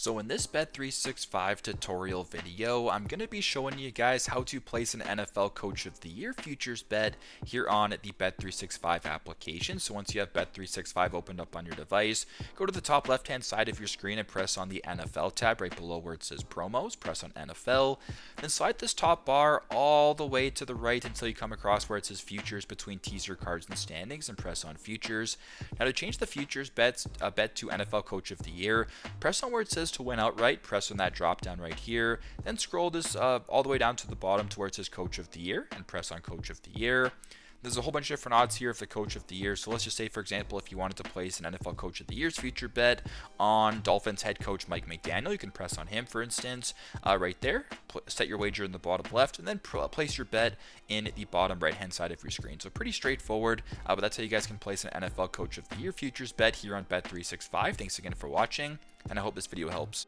So in this Bet365 tutorial video, I'm going to be showing you guys how to place an NFL Coach of the Year futures bet here on the Bet365 application. So once you have Bet365 opened up on your device, go to the top left hand side of your screen and press on the NFL tab right below where it says promos. Press on NFL, then slide this top bar all the way to the right until you come across where it says futures between teaser cards and standings and press on futures. Now to change the futures bet to NFL Coach of the Year, press on where it says to win outright, press on that drop down right here, then scroll this all the way down to the bottom to where it says Coach of the Year and press on Coach of the Year. There's a whole bunch of different odds here of the Coach of the Year. So let's just say, for example, if you wanted to place an NFL Coach of the Year's future bet on Dolphins head coach Mike McDaniel, you can press on him, for instance, right there. Set your wager in the bottom left, and then place your bet in the bottom right-hand side of your screen. So pretty straightforward, but that's how you guys can place an NFL Coach of the Year futures bet here on Bet365. Thanks again for watching, and I hope this video helps.